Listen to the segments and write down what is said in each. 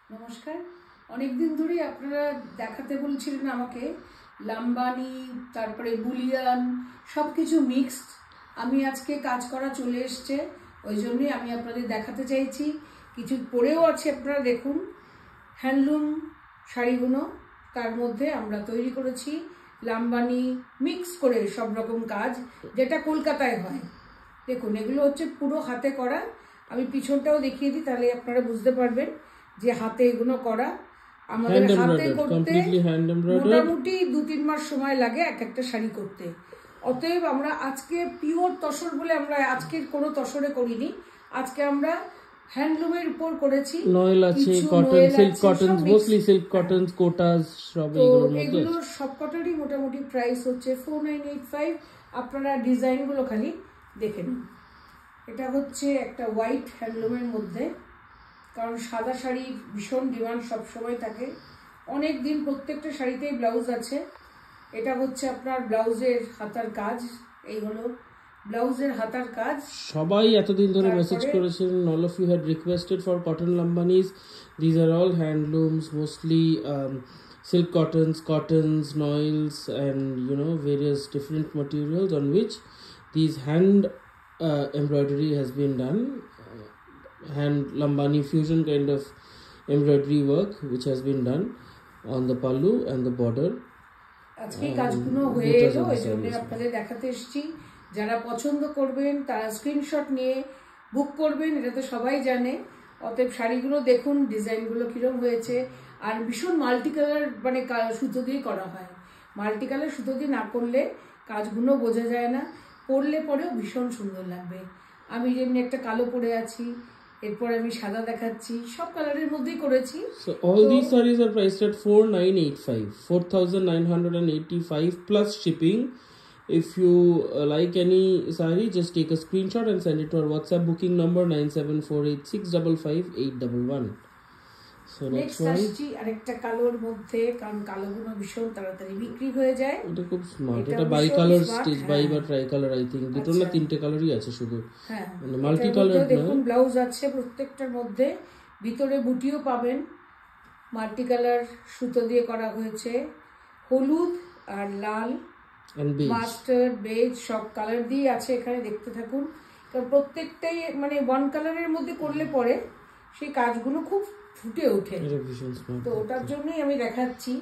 নমস্কার। অনেক দিন ধরেই আপনারা দেখাতে বলছিলেন আমাকে লাম্বানি, তারপরে বুলিয়ান, সব কিছু মিক্সড। আমি আজকে কাজ করা চলে এসছে, ওই জন্যই আমি আপনাদের দেখাতে চাইছি। কিছু পরেও আছে, আপনারা দেখুন। হ্যান্ডলুম শাড়িগুলো, তার মধ্যে আমরা তৈরি করেছি লাম্বানি মিক্স করে সব রকম কাজ, যেটা কলকাতায় হয়। দেখুন, এগুলো হচ্ছে পুরো হাতে করা। আমি পিছনটাও দেখিয়ে দিই, তাহলে আপনারা বুঝতে পারবেন যে হাতে এগুলো করা। আমাদের হাতে করতে মোটামুটি 2-3 মাস সময় লাগে এক একটা শাড়ি করতে। অতএব আমরা আজকে পিওর তসর বলে আমরা আজকের কোনো তসরে করিনি। আজকে আমরা হ্যান্ডলুমের উপর করেছি। নয়েল আছে, cotton, silk cotton, mostly silk cotton, quotas, সব এইগুলোর মধ্যে। এগুলো সব কটারই মোটামুটি প্রাইস হচ্ছে 4985। আপনারা ডিজাইনগুলো খালি দেখে নিন। এটা হচ্ছে একটা হোয়াইট হ্যান্ডলুমের মধ্যে, কারণ সাদা শাড়ির ভীষণ ডিমান্ড সবসময় থাকে। অনেক দিন প্রত্যেকটা শাড়িতেই ব্লাউজ আছে। এটা হচ্ছে আপনার ব্লাউজের হাতার কাজ। এই হলো ব্লাউজের হাতার কাজ। সবাই এতদিন ধরে মেসেজ করেছেন, all of you had requested for cotton lambanis. These are all handlooms, mostly silk cottons, noils, and various different materials on which these hand embroidery has been done. Hand lambani fusion kind of embroidery work which has been done on the pallu and the border. আজকে কাজগুলো হয়ে এলো, এই জন্য আপনাদের দেখাতে এসেছি। যারা পছন্দ করবেন তারা স্ক্রিনশট নিয়ে বুক করবেন, এটা তো সবাই জানে। অতএব শাড়িগুলো দেখুন, ডিজাইনগুলো কিরকম হয়েছে। আর ভীষণ মাল্টি কালার, মানে সুতো দিয়ে করা হয়। মাল্টি কালার সুতো দিয়ে না করলে কাজগুলো বোঝা যায় না, পরলে পরেও ভীষণ সুন্দর লাগবে। আমি যেমনি একটা কালো পরে আছি, এরপর আমি সাদা দেখাচ্ছি, সব কালারের মধ্যেই করেছি। So all these sarees are priced at 4985 plus shipping. If you like any saree, just take a screenshot and send it to our WhatsApp booking number 9748655811. So next আসছি আরেকটা কালোর মধ্যে, কারণ কালোগুলো ভীষণ তাড়াতাড়ি বিক্রি হয়ে যায়। এটা খুব স্মার্ট, এটা বাই কালার স্টিচ, বাই বা ট্রাই কালার, আই থিংক দুটো না তিনটে কালারই আছে শুধু, মানে মাল্টি কালার না। দেখুন ব্লাউজ আছে প্রত্যেকটার মধ্যে, ভিতরে বুটিও পাবেন। মাল্টি কালার সুতো দিয়ে করা হয়েছে, হলুদ আর লাল, মাস্টার্ড, বেজ, সব কালার দিয়ে আছে এখানে। দেখতে থাকুন, কারণ প্রত্যেকটাই মানে ওয়ান কালারের মধ্যে করলে পরে সেই কাজগুলো খুব ফুটে ওঠে। তো ওটার জন্যই আমি দেখাচ্ছি।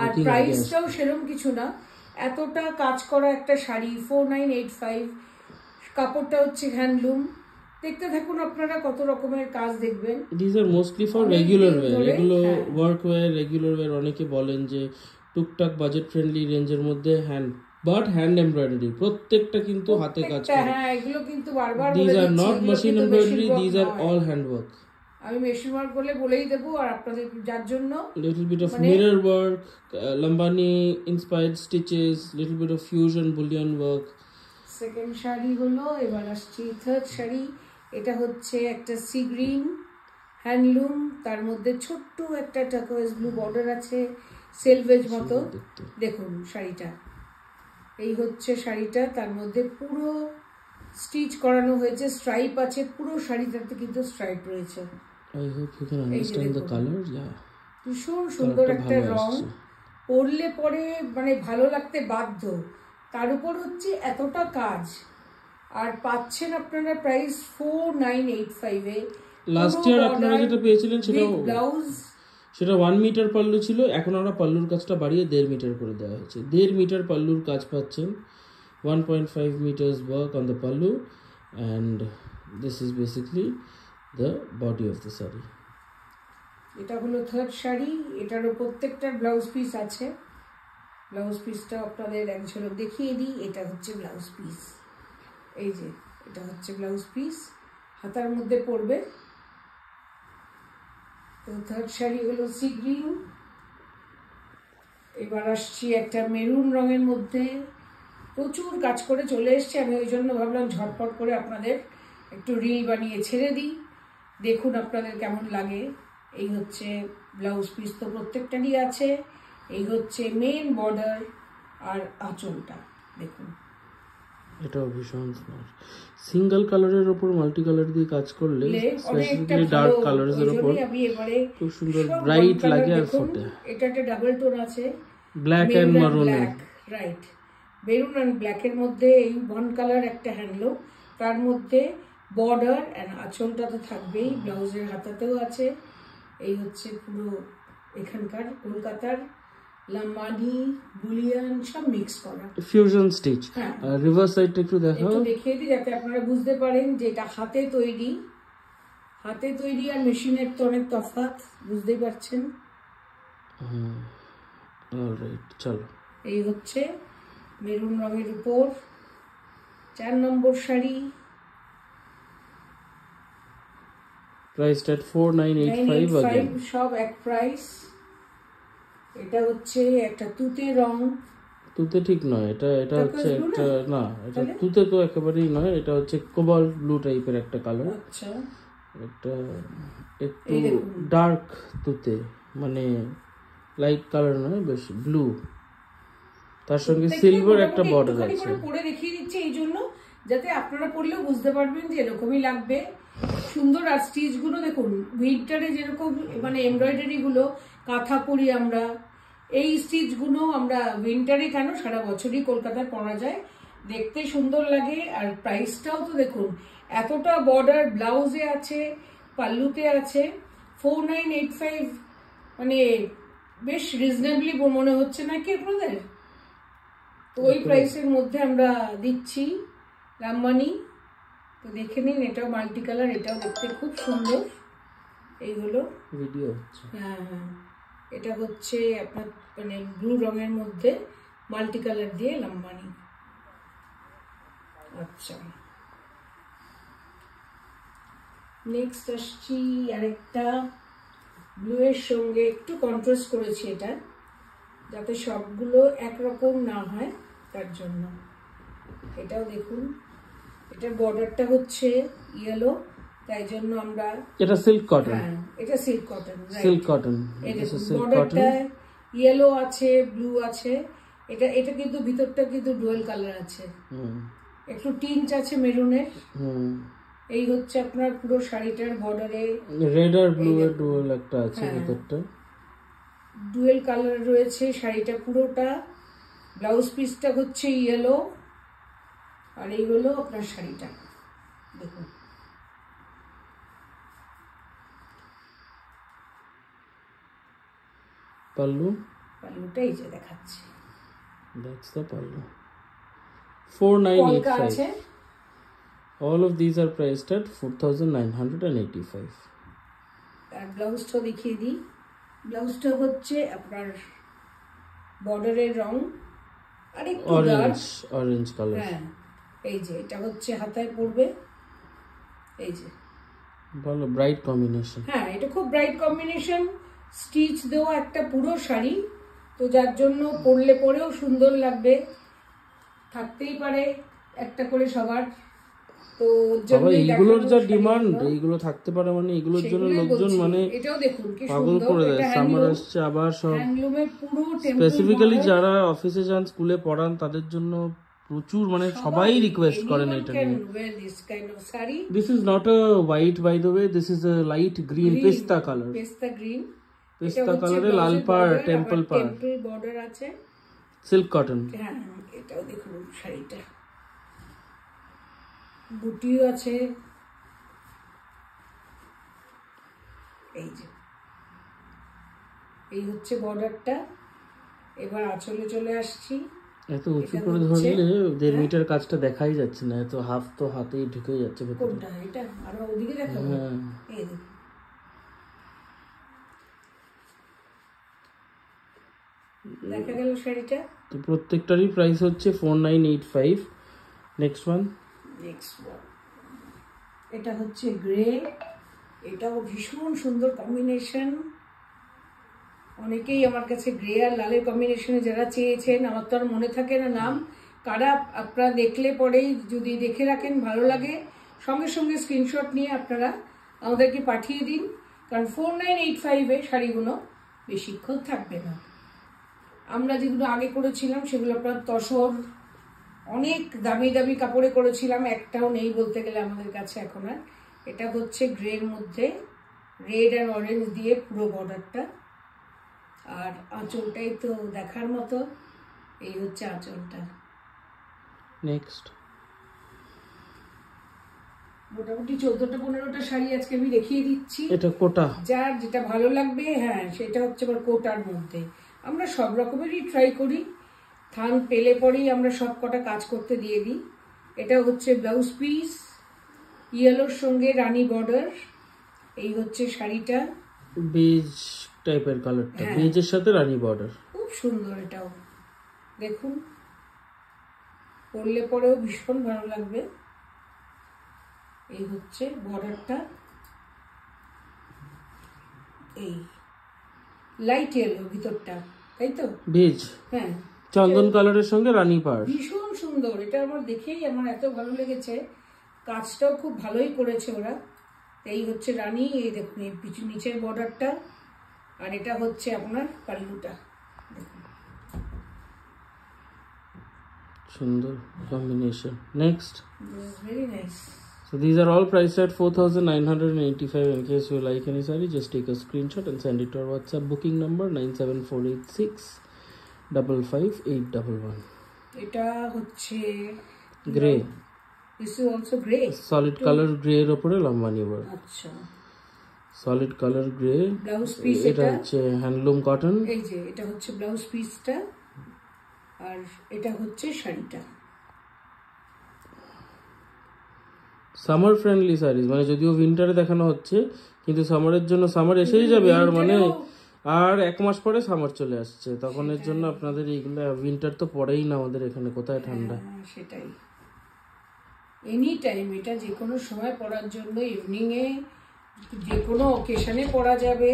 আর প্রাইসটাও সেরকম কিছু না, এতটা কাজ করা একটা শাড়ি 4985। কাপড়টা হচ্ছে হ্যান্ডলুম। দেখতে থাকুন আপনারা, কত রকমের কাজ দেখবেন। These are mostly for regular wear, এগুলো ওয়ার্ক ওয়্যার, রেগুলার ওয়্যার। অনেকে বলেন যে টুকটাক বাজেট ফ্রেন্ডলি রেঞ্জের মধ্যে হ্যান্ড এমব্রয়ডারি, প্রত্যেকটা কিন্তু হাতে কাজ করে। হ্যাঁ, এগুলো কিন্তু বারবার These are not machine embroidery, these are all hand work. আমি মেশিন ওয়ার্ক বলে বলেই দেবো, আর আপনাদের যার জন্য little bit of mirror work, lambani inspired stitches, little bit of fusion bullion work. Second sari হলো, এবার আসছি থার্ড শাড়ি। এটা হচ্ছে একটা সি গ্রিন হ্যান্ডলুম, তার মধ্যে ছোট্ট একটা টার্কোয়েজ ব্লু বর্ডার আছে, সেলভেজ মতো। দেখুন শাড়িটা, এই হচ্ছে শাড়িটা। তার মধ্যে পুরো স্টিচ করানো হয়েছে, স্ট্রাইপ আছে পুরো শাড়িটাতে, কিন্তু স্ট্রাইপ রয়েছে। I hope you can understand the color. Yeah, ভীষণ সুন্দর একটা রং, পরলে পরে মানে ভালো লাগতে বাধ্য। তার উপর হচ্ছে এতটা কাজ, আর পাচ্ছেন আপনারা প্রাইস 4985 এ। লাস্ট ইয়ার আপনারা যেটা পেয়েছিলেন সেটা 1 মিটার পাল্লু ছিল, এখন আমরা পাল্লুর কাজটা বাড়িয়ে 1.5 মিটার করে দেওয়া হয়েছে। 1.5 মিটার পাল্লুর কাজ পাচ্ছেন, 1.5 meters work on the pallu, and this is basically the body of the saree. এটা হলো থার্ড শাড়ি। এটারও প্রত্যেকটার ব্লাউজ পিস আছে। ব্লাউজ পিসটা আপনাদের এক ঝলক দেখিয়ে দিই। এটা হচ্ছে ব্লাউজ পিস, এই যে এটা হচ্ছে ব্লাউজ পিস, হাতার মধ্যে পড়বে। তো থার্ড শাড়ি হলো সি গ্রিন। এবার আসছি একটা মেরুন রঙের মধ্যে, প্রচুর কাজ করে চলে এসছে। আমি ওই জন্য ভাবলাম ঝটপট করে আপনাদের একটু রিল বানিয়ে ছেড়ে দিই, দেখুন আপনাদের কেমন লাগে। এই হচ্ছে ব্লাউজ পিস, তো প্রত্যেকটারই আছে। এই হচ্ছে মেন বর্ডার আর আঁচলটা দেখুন। এটাও ভীষণ স্মার্ট। সিঙ্গেল কালারের ওপর মাল্টি কালার দিয়ে কাজ করলে স্পেসিফিক্যালি ডার্ক কালারস এর ওপর খুব সুন্দর ব্রাইট লাগে আর ফোটে। এটা একটা ডাবল টোন আছে, ব্ল্যাক এন্ড মারুন, রাইট, মেরুন এন্ড ব্ল্যাক এর মধ্যে এই ওয়ান কালার একটা হ্যান্ডলুম, তার মধ্যে বর্ডার এন্ড আঁচলটা তো থাকবেই, ব্লাউজের হাতাতেও আছে। এই হচ্ছে পুরো এখানকার কলকাতার লাম্বানি বুলিয়ান সব মিক্স করা ফিউশন স্টিচ। রিভার্স সাইডটা একটু দেখাও, একটু দেখিয়ে দিই যাতে আপনারা বুঝতে পারেন যে এটা হাতে তৈরি। হাতে তৈরি আর মেশিনের তো অনেক তফাৎ, বুঝতেই পারছেন। অলরাইট, চলো। এই হচ্ছে মেরুন রঙের উপর 4 নম্বর শাড়ি, প্রাইস এট 4985 again, সব এক প্রাইস। এটা হচ্ছে একটা তুতে রং, তুতে ঠিক নয়, এটা হচ্ছে একটা, না এটা তুতে তো একেবারেই নয়, এটা হচ্ছে কোবাল্ট ব্লু টাইপের একটা কালার। আচ্ছা, একটা একটু ডার্ক তুতে, মানে লাইট কালার নয়, বেশ ব্লু, তার সঙ্গে সিলভার একটা বর্ডার আছে। পরে দেখিয়ে দিচ্ছি এই জন্য যাতে আপনারা পরলেও বুঝতে পারবেন যে এরকমই লাগবে, সুন্দর। আর স্টিচ গুলো দেখুন, উইন্টারে যেরকম মানে এমব্রয়ডারি গুলো কাঁথা পরি আমরা, এই স্টিচ গুলো আমরা উইন্টারে কেন সারা বছরই কলকাতায় পরা যায়, দেখতে সুন্দর লাগে। আর প্রাইসটাও তো দেখুন, এতটা বর্ডার ব্লাউজে আছে, পাল্লুতে আছে, 4985, মানে বেশ রিজনেবলি মনে হচ্ছে নাকি আপনাদের? তো ওই প্রাইসের মধ্যে আমরা দিচ্ছি লাম্বানি। তো দেখে নিন, এটাও মাল্টি কালার, এটাও দেখতে খুব সুন্দর। এই হলো ভিডিও। হ্যাঁ হ্যাঁ, এটা হচ্ছে আপনার মানে ব্লু রঙের মধ্যে মাল্টি কালার দিয়ে লাম্বানি। আচ্ছা, নেক্সট আসছি আরেকটা ব্লু এর সঙ্গে একটু কন্ট্রাস্ট করেছি এটা, যাতে সবগুলো একরকম না হয় তার জন্য। এটাও দেখুন, এটার বর্ডারটা হচ্ছে ইয়েলো, তাই জন্য আমরা, এটা সিল্ক কটন, হ্যাঁ এটা সিল্ক কটন, সিল্ক কটন, এই দেখুন বর্ডারটা ইয়েলো আছে, ব্লু আছে। এটা কিন্তু ভিতরটা কিন্তু ডুয়াল কালার আছে, একটু টিঞ্চ আছে মেরুনের। এই হচ্ছে আপনার পুরো শাড়িটার বর্ডারে রেড আর ব্লু এর ডুয়াল একটা আছে, ভিতরটা ডুয়েল কালার রয়েছে শাড়িটা পুরোটা। ব্লাউজ পিসটা হচ্ছে ইয়েলো, আর এই হলো আপনার শাড়িটা দেখুন। পাল্লুটা এই যে দেখাচ্ছি, that's the pallu, 4985. all of these are priced at 4985. আর ব্লাউজটা দেখিয়ে দিই, ব্লাউজটা হচ্ছে আপনার বর্ডারের রং আর একটু অরেঞ্জ কালার। হ্যাঁ, এই যে এটা হচ্ছে হাতায় পড়বে, এই যে ভালো ব্রাইট কম্বিনেশন। হ্যাঁ, এটা খুব ব্রাইট কম্বিনেশন, স্টিচ দেওয়া একটা পুরো শাড়ি, তো যার জন্য পরলে পরেও সুন্দর লাগবে, থাকতেই পারে একটা করে সবার। তো এইগুলোর যা ডিমান্ড, এইগুলো থাকতে পারে মানে এগুলোর জন্য লোকজন মানে এটাও দেখুন কি পাগল করে দেয়। সামার আসছে আবার, সব হ্যান্ডলুমের পুরো স্পেসিফিক্যালি যারা অফিসে যান, স্কুলে পড়ান, তাদের জন্য প্রচুর, মানে সবাই রিকোয়েস্ট করেন এটা নিয়ে। This is not a white by the way, this is a light green, পেস্তা কালার, পেস্তা কালারে লাল পাড়, টেম্পল বর্ডার আছে, সিল্ক কটন। হ্যাঁ, এটাও দেখুন শাড়িটা, বুটিও আছে, এই যে এই হচ্ছে বর্ডারটা। এবার আঁচলে চলে আসছি, এত উঁচু করে ধরলে 1.5 মিটার কাজটা দেখাই যাচ্ছে না, এত হাফ তো হাতেই ঢুকে যাচ্ছে ভেতরে। কোনটা এটা? আর ওদিকে দেখাবো, এই দেখুন দেখা গেল শাড়িটা। তো প্রত্যেকটারই প্রাইস হচ্ছে 4985। নেক্সট ওয়ান, এটা হচ্ছে গ্রে, এটাও ভীষণ সুন্দর কম্বিনেশন। অনেকেই আমার কাছে গ্রে আর লালের কম্বিনেশনে যারা চেয়েছেন, আমার তো আর মনে থাকে না নাম, কারা আপনারা দেখলে পরেই যদি দেখে রাখেন ভালো লাগে, সঙ্গে সঙ্গে স্ক্রিনশট নিয়ে আপনারা আমাদেরকে পাঠিয়ে দিন, কারণ 4985-এ শাড়িগুলো বেশিক্ষণ থাকবে না। আমরা যেগুলো আগে করেছিলাম সেগুলো আপনার তসর অনেক দামি দামি কাপড়ে করেছিলাম, একটাও নেই বলতে গেলে আমাদের কাছে এখন আর। এটা হচ্ছে গ্রের মধ্যে রেড আর অরেঞ্জ দিয়ে পুরো বর্ডারটা, আর আঁচলটাই তো দেখার মতো। এই হচ্ছে আঁচলটা। নেক্সট মোটামুটি 14টা-15টা শাড়ি আজকে আমি দেখিয়ে দিচ্ছি। এটা কোটা, যার যেটা ভালো লাগবে, হ্যাঁ সেটা হচ্ছে আবার কোটার মধ্যে। আমরা সব রকমেরই ট্রাই করি, থান পেলে পরেই আমরা সব কটা কাজ করতে দিয়ে দিই। এটা হচ্ছে ব্লাউজ পিস, ইয়েলোর সঙ্গে রানী বর্ডার। এই হচ্ছে শাড়িটা, বেজ টাইপের কালারটা, বেজের সাথে রানী বর্ডার, খুব সুন্দর। এটাও দেখুন, পরলে পরেও ভীষণ ভালো লাগবে। এই হচ্ছে বর্ডারটা, এই লাইট ইয়েলো ভিতরটা, তাই তো? বেজ, হ্যাঁ, চন্দন কালারের সঙ্গে রানী পাড়, ভীষণ সুন্দর। এটা আমার দেখেই আমার এত ভালো লেগেছে, কাজটাও খুব ভালোই করেছে ওরা। এই হচ্ছে রানী, এই দেখুন এই পিছু নিচের বর্ডারটা, আর এটা হচ্ছে আপনার পাল্লুটা। দেখুন সুন্দর combination. Next, very nice. so these are all priced at 4,985. In case you like any saree, just take a screenshot and send it to our WhatsApp booking number 97486555811. এটা হচ্ছে grey, this is also grey, solid colour grey এর উপরে Lambani work. আচ্ছা, solid colour grey blouse piece. এটা হচ্ছে handloom cotton. এই যে এটা হচ্ছে ব্লাউজ পিসটা, আর এটা হচ্ছে শাড়িটা। সামার ফ্রেন্ডলি সারিজ, মানে যদিও উইন্টারে দেখানো হচ্ছে, কিন্তু সামারের জন্য সামার এসেই যাবে, আর মানে আর 1 মাস পরে সামার চলে আসছে, তখন এর জন্য আপনাদের এইগুলো, উইন্টার তো পড়েই না আমাদের এখানে, কোথায় ঠান্ডা। সেটাই, এনি টাইম এটা যে কোনো সময় পরার জন্য, ইভিনিংয়ে যে কোনো অকেশনে পরা যাবে।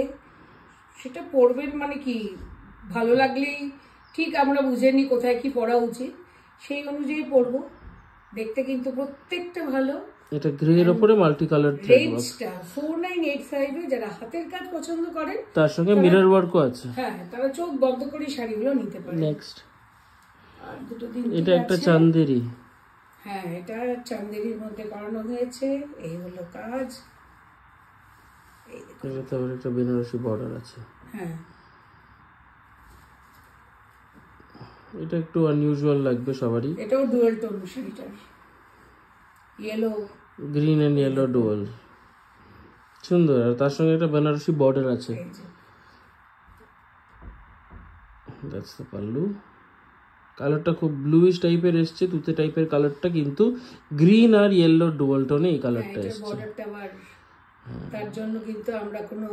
সেটা পরবেন মানে কি, ভালো লাগলেই ঠিক আমরা বুঝে নিই কোথায় কি পরা উচিত, সেই অনুযায়ী পরবো। দেখতে কিন্তু প্রত্যেকটা ভালো। এটা গ্রে এর উপরে মাল্টি কালার থ্রেড ওয়ার্ক। রেঞ্জটা 4985 এ যারা হাতের কাজ পছন্দ করেন, তার সঙ্গে মিরর ওয়ার্কও আছে, হ্যাঁ তারা চোখ বন্ধ করে শাড়িগুলো নিতে পারে। নেক্সট, আর দুটো দিন এটা একটা চান্দেরি, হ্যাঁ এটা চান্দেরির মধ্যে করানো হয়েছে। এই হলো কাজ, এটাতে আবার একটা বেনারসি বর্ডার আছে। হ্যাঁ এটা একটু আনইউজুয়াল লাগবে সবারই। এটাও ডুয়াল টোন শাড়িটার, yellow, green and yellow dual, সুন্দর। আর তার সঙ্গে একটা বেনারসি বর্ডার আছে। That's the pallu. কালারটা খুব ব্লুইশ টাইপের এসছে, তুতে টাইপের কালারটা, কিন্তু গ্রিন আর ইয়েলো ডুয়াল টোনে এই কালারটা এসছে। তার জন্য কিন্তু আমরা কোনো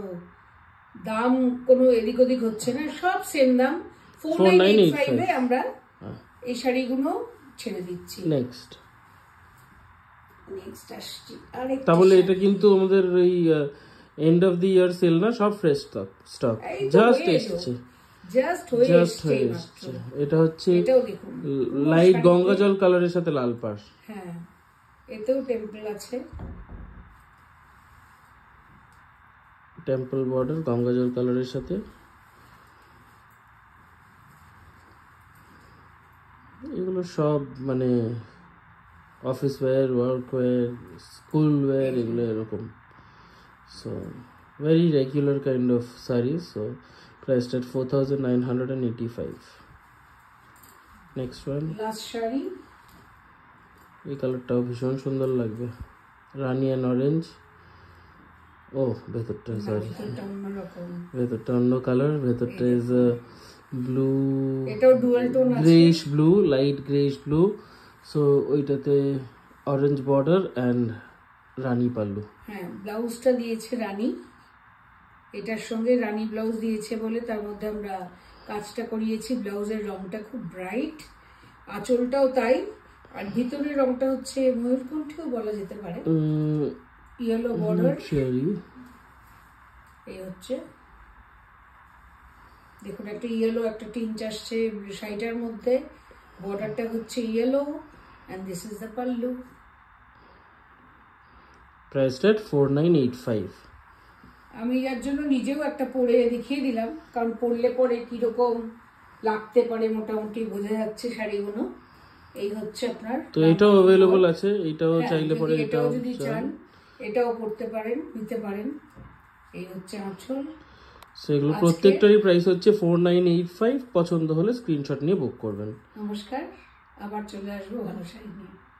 দাম কোনো এদিক ওদিক হচ্ছে না, সব সেম দাম 4985 এ আমরা এই শাড়িগুলো ছেড়ে দিচ্ছি। নেক্সট আসছি তাহলে এটা কিন্তু আমাদের এই end of the year sale না, সব ফ্রেশ স্টক জাস্ট এসেছে, জাস্ট হয়ে এসেছে। এটা হচ্ছে লাইট গঙ্গা জল কালারের সাথে লাল পাড়, হ্যাঁ এতেও টেম্পল আছে, টেম্পল বর্ডার গঙ্গা জল কালারের সাথে। এগুলো সব মানে office wear, work wear, school wear, এগুলো এরকম। So very regular kind of saris. So priced at 4,985. Next one, last sari. এই কালারটাও ভীষণ সুন্দর লাগবে, রানি অ্যান্ড অরেঞ্জ। ও ভেতরটা, সরি ভেতরটা অন্য কালার, ভেতরটা ইজ ব্লু, এটাও ডুয়াল টোন আছে, greyish blue, light greyish blue. So ওইটাতে অরেঞ্জ বর্ডার অ্যান্ড রানী পাল্লু। হ্যাঁ ব্লাউজটা দিয়েছে রানী, এটার সঙ্গে রানী ব্লাউজ দিয়েছে বলে তার মধ্যে আমরা কাজটা করিয়েছি। ব্লাউজের রংটা খুব ব্রাইট, আঁচলটাও তাই, আর ভিতরের রংটা হচ্ছে ময়ূরকণ্ঠীও বলা যেতে পারে, ইয়েলো বর্ডার। এই হচ্ছে দেখুন একটা ইয়েলো একটা টিঞ্চ আসছে শাড়িটার মধ্যে, বর্ডারটা হচ্ছে yellow, and this is the pallu. Priced at 4,985। আমি যার জন্য নিজেও একটা পরে দেখিয়ে দিলাম, কারণ পরলে পরে কিরকম লাগতে পারে মোটামুটি বোঝা যাচ্ছে শাড়িগুলো। এই হচ্ছে আপনার, তো এটাও অ্যাভেলেবল আছে, এটাও চাইলে পরে এটাও যদি চান এটাও করতে পারেন, নিতে পারেন। এই হচ্ছে আঁচল। সেগুলো প্রত্যেকটারই প্রাইস হচ্ছে 4985। পছন্দ হলে স্ক্রিনশট নিয়ে বুক করবেন। নমস্কার, আবার চলে আসবো ভালো শাড়ি নিয়ে।